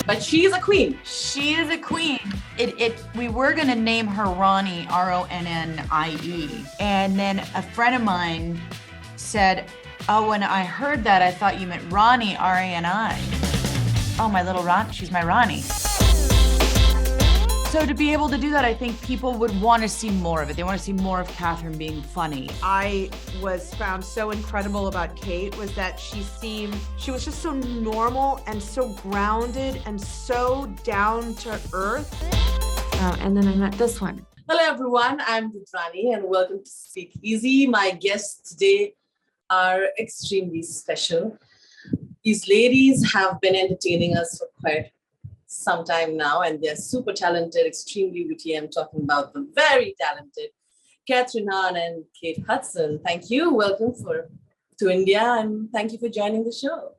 But she is a queen. She is a queen. We were going to name her Ronnie, Ronnie. And then a friend of mine said, oh, when I heard that, I thought you meant Ronnie, Rani. Oh, my little Ron, she's my Ronnie. So to be able to do that, I think people would want to see more of it. They want to see more of Kathryn being funny. I was found so incredible about Kate was that she was just so normal and so grounded and so down to earth. And then I met this one. Hello, everyone. I'm Rani, and welcome to Speak Easy. My guests today are extremely special. These ladies have been entertaining us for quite some time now, and they're super talented, extremely witty. I'm talking about the very talented Kathryn, Hanh and Kate Hudson. Thank you. Welcome to India, and thank you for joining the show.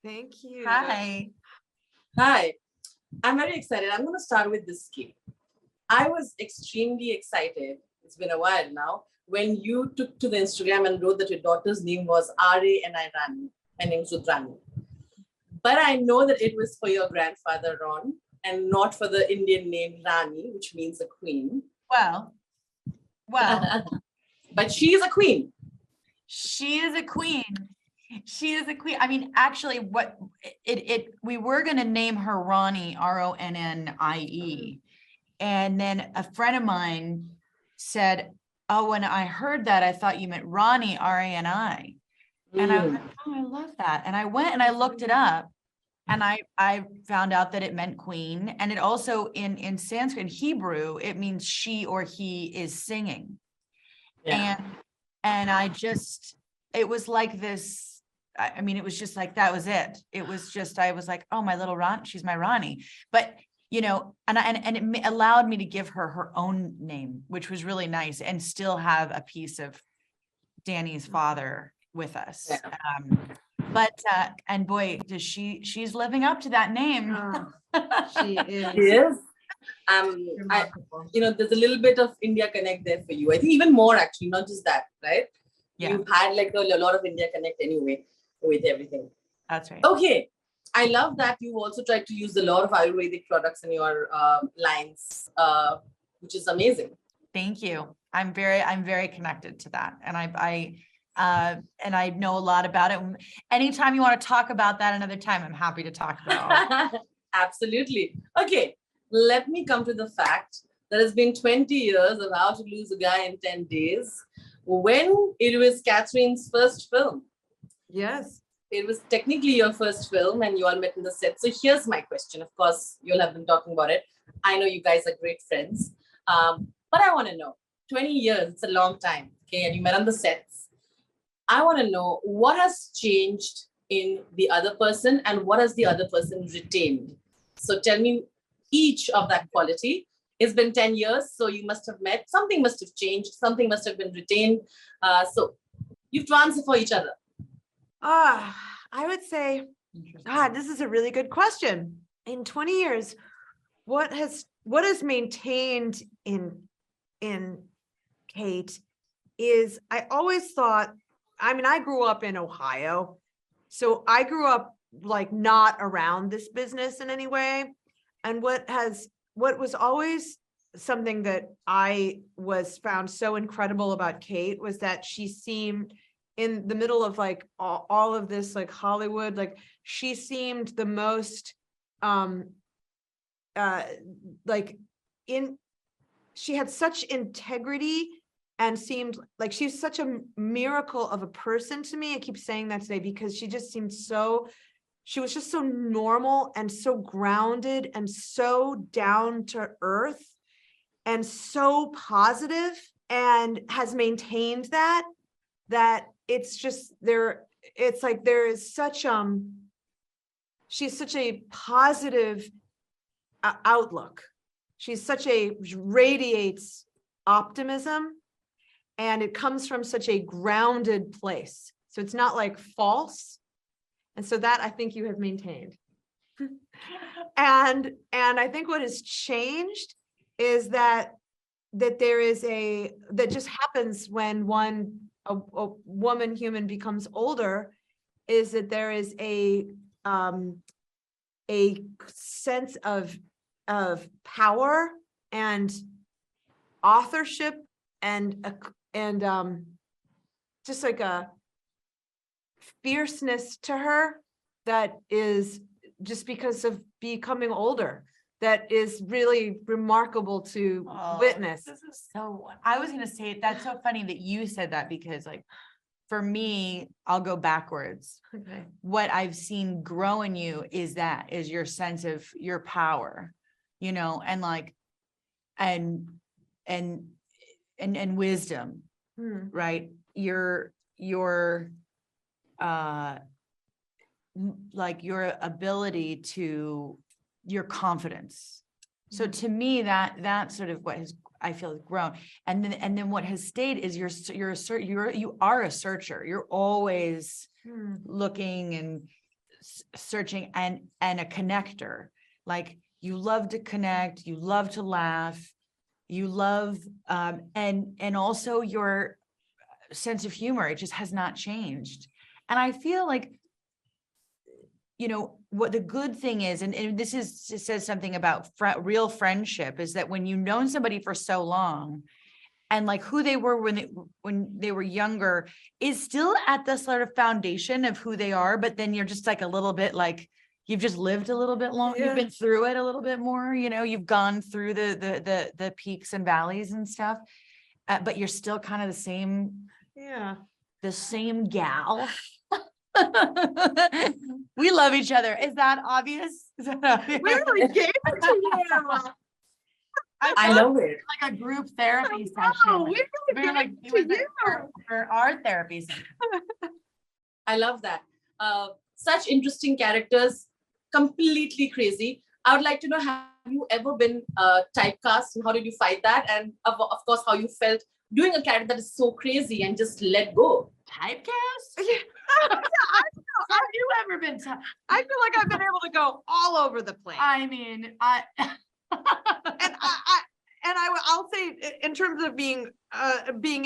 Thank you. Hi. Hi. I'm very excited. I'm going to start with this, Kate. I was extremely excited. It's been a while now. When you took to the Instagram and wrote that your daughter's name was Rani. My name's Rani. But I know that it was for your grandfather, Ron, and not for the Indian name Rani, which means a queen. Well. But she is a queen. She is a queen. She is a queen. I mean, actually, we were going to name her Ronnie, Ronnie. And then a friend of mine said, oh, when I heard that, I thought you meant Ronnie, Rani. And I was like, oh, I love that. And I went and I looked it up, and I found out that it meant queen. And it also in Sanskrit, Hebrew, it means she or he is singing. Yeah. And it was like this. I mean, it was just like, that was it. It was just, I was like, oh, my little Ron, she's my Ronnie. But, you know, and it allowed me to give her own name, which was really nice, and still have a piece of Danny's father with us. Yeah. And boy, she's living up to that name. She is. She is. There's a little bit of India Connect there for you. I think even more, actually, not just that, right? Yeah. You've had like a lot of India Connect anyway with everything. That's right. Okay. I love that you also tried to use a lot of Ayurvedic products in your lines, which is amazing. Thank you. I'm very connected to that. And I know a lot about it. Anytime you want to talk about that another time, I'm happy to talk about it. Absolutely. Okay. Let me come to the fact that it's been 20 years of How to Lose a Guy in 10 Days, when it was Kathryn's first film. Yes. It was technically your first film, and you all met in the set. So here's my question. Of course, you'll have been talking about it. I know you guys are great friends. But I want to know, 20 years, it's a long time. Okay. And you met on the sets. I want to know what has changed in the other person and what has the other person retained. So tell me each of that quality. It's been 10 years, so you must have met. Something must have changed. Something must have been retained. So you have to answer for each other. I would say, this is a really good question. In 20 years, what has maintained in Kate is, I always thought, I mean, I grew up in Ohio, so I grew up like not around this business in any way. And what was always something that I was found so incredible about Kate was that she seemed, in the middle of like all of this, like Hollywood, like she seemed the most, she had such integrity and seemed like she was such a miracle of a person to me. I keep saying that today because she just seemed she was just so normal and so grounded and so down to earth and so positive, and has maintained that it's just there. It's like there is such she's such a positive outlook. Radiates optimism, and it comes from such a grounded place. So it's not like false. And so that I think you have maintained. and I think what has changed is that there is that just happens when a woman human becomes older, is that there is a a sense of power and authorship and just like a fierceness to her that is just because of becoming older, that is really remarkable to witness. This is so, I was going to say, that's so funny that you said that, because like, for me, I'll go backwards. Okay. What I've seen grow in you is your sense of your power, you know, and like, and wisdom, right? Your like your ability to, your confidence. So to me, that's sort of what I feel has grown. And then what has stayed is you are a searcher. You're always looking and searching and a connector. Like you love to connect, you love to laugh, you love, and also your sense of humor, it just has not changed. And I feel like, you know, what the good thing is, and this says something about real friendship, is that when you've known somebody for so long, and like who they were when they were younger is still at the sort of foundation of who they are, but then you're just like a little bit like, you've just lived a little bit longer, you've been through it a little bit more, you know, you've gone through the peaks and valleys and stuff, but you're still kind of the same gal. We love each other. Is that obvious? We really gave it to you. I love it. Like a group therapy session. We're like for our therapy session. I love that. Such interesting characters, completely crazy. I would like to know, have you ever been typecast, and how did you fight that? And of course, how you felt doing a character that is so crazy and just let go. Typecast? Yeah. Have you ever been I feel like I've been able to go all over the place. I mean, I'll say in terms of being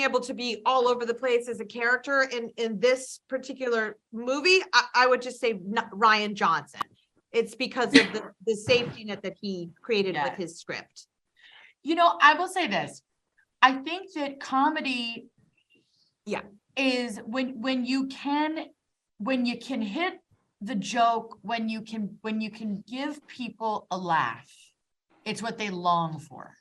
able to be all over the place as a character in this particular movie, I would just say Rian Johnson. It's because of the safety net that he created with his script. You know, I will say this. I think that comedy is when you can hit the joke, when you can give people a laugh, it's what they long for.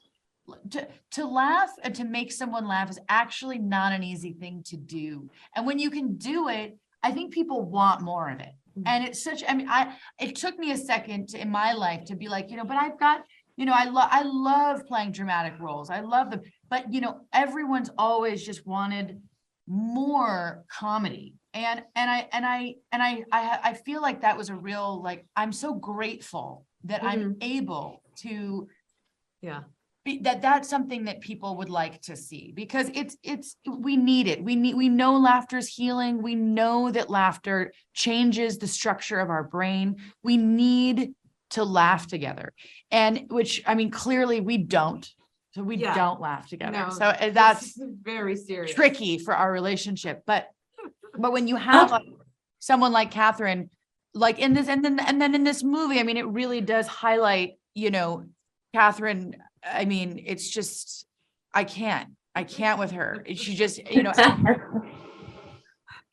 To laugh and to make someone laugh is actually not an easy thing to do. And when you can do it, I think people want more of it. And it's such, I mean, it took me a second in my life to be like, you know, but I've got, you know, I love playing dramatic roles. I love them. But, you know, everyone's always just wanted more comedy. And I feel like that was a real, like, I'm so grateful that I'm able to, that's something that people would like to see, because we need it. We know laughter's healing. We know that laughter changes the structure of our brain. We need to laugh together, and which, I mean, clearly we don't. So we don't laugh together. No, so that's very serious, tricky for our relationship. But when you have someone like Kathryn, like in this, and then in this movie, I mean, it really does highlight, you know, Kathryn. I mean, it's just, I can't with her. She just, you know.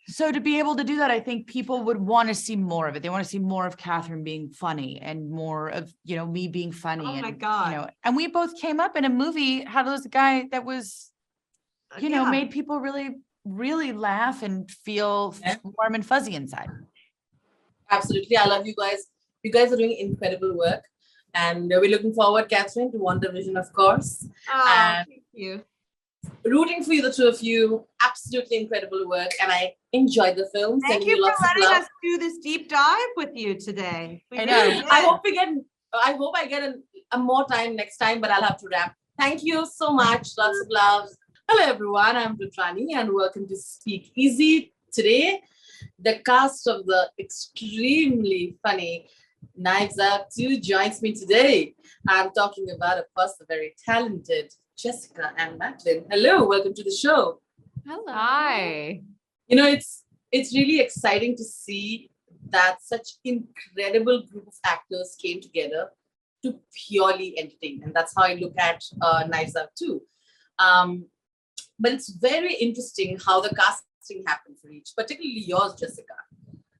So to be able to do that, I think people would want to see more of it. They want to see more of Kathryn being funny and more of, you know, me being funny. Oh my God. You know, and we both came up in a movie, had a guy that was, you know, made people really, really laugh and feel warm and fuzzy inside. Absolutely. I love you guys. You guys are doing incredible work. And we're looking forward, Kathryn, to WandaVision, of course. And thank you. Rooting for you, the two of you. Absolutely incredible work. And I enjoyed the film. Thank you for letting us do this deep dive with you today. I know. I hope I get a more time next time, but I'll have to wrap. Thank you so much. Lots of love. Hello, everyone. I'm Rudrani, and welcome to Speak Easy. Today, the cast of the extremely funny Knives Out 2 joins me today. I'm talking about, of course, the very talented Jessica and Madelyn. Hello, welcome to the show. Hello. Hi. You know, it's really exciting to see that such incredible group of actors came together to purely entertain. And that's how I look at Knives Out too. But it's very interesting how the casting happened for each, particularly yours, Jessica.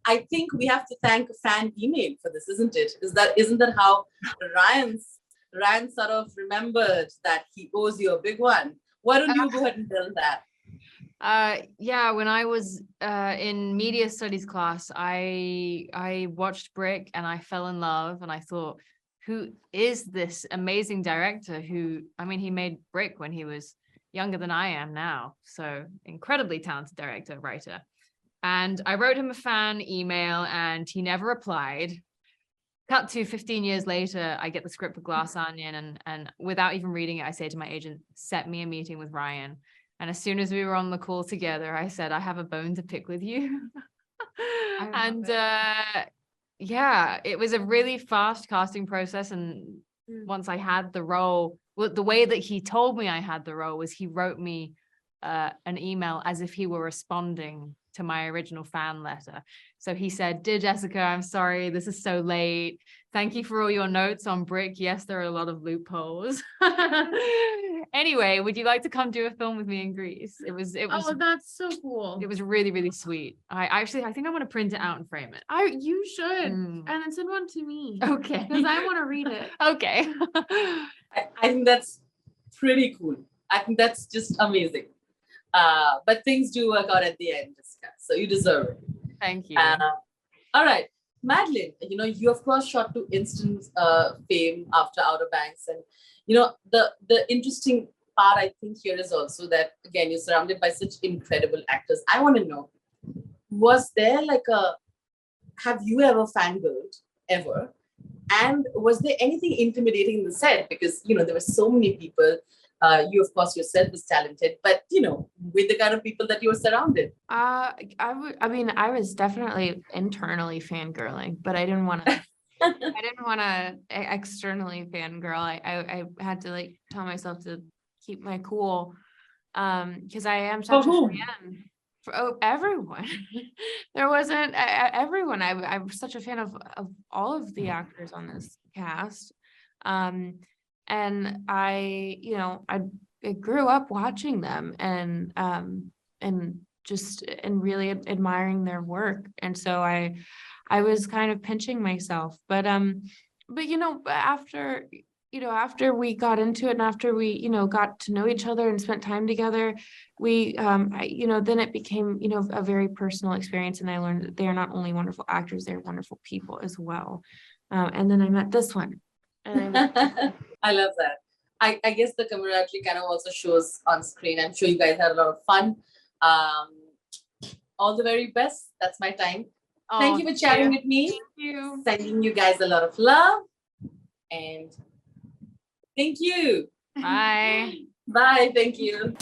I think we have to thank a fan email for this, isn't it? Isn't that how Ryan sort of remembered that he owes you a big one? Why don't you go ahead and tell that? Yeah, when I was in media studies class, I watched Brick and I fell in love, and I thought, who is this amazing director who, I mean, he made Brick when he was younger than I am now. So incredibly talented director, writer. And I wrote him a fan email and he never replied. Cut to 15 years later, I get the script for Glass Onion, and without even reading it, I say to my agent, set me a meeting with Ryan. And as soon as we were on the call together, I said, I have a bone to pick with you. And yeah, it was a really fast casting process. And once I had the role, well, the way that he told me I had the role was he wrote me an email as if he were responding to my original fan letter. So he said, dear Jessica, I'm sorry, this is so late. Thank you for all your notes on Brick. Yes, there are a lot of loopholes. Anyway, would you like to come do a film with me in Greece? It was Oh, that's so cool. It was really, really sweet. I think I want to print it out and frame it. You should. And then send one to me. Okay. Because I want to read it. Okay. I think that's pretty cool. I think that's just amazing. But things do work out at the end, Jessica, so you deserve it. Thank you. All right, Madeline, you of course shot to instant fame after Outer Banks, and the interesting part I think here is also that again you're surrounded by such incredible actors. I want to know, was there have you ever fangirled ever, and was there anything intimidating in the set, because there were so many people. You, of course, yourself is talented, but with the kind of people that you were surrounded. I was definitely internally fangirling, but I didn't want to. I didn't want to externally fangirl. I had to tell myself to keep my cool, because I am such a fan for everyone. There wasn't everyone. I'm such a fan of all of the actors on this cast. And I grew up watching them and really admiring their work. And so I was kind of pinching myself, but after we got into it and after we, got to know each other and spent time together, then it became, a very personal experience. And I learned that they are not only wonderful actors, they're wonderful people as well. And then I met this one. I love that. I guess the camaraderie kind of also shows on screen. I'm sure you guys had a lot of fun. All the very best. That's my time. Thank you for chatting with me. Thank you. Sending you guys a lot of love. And thank you. Bye. Bye. Thank you.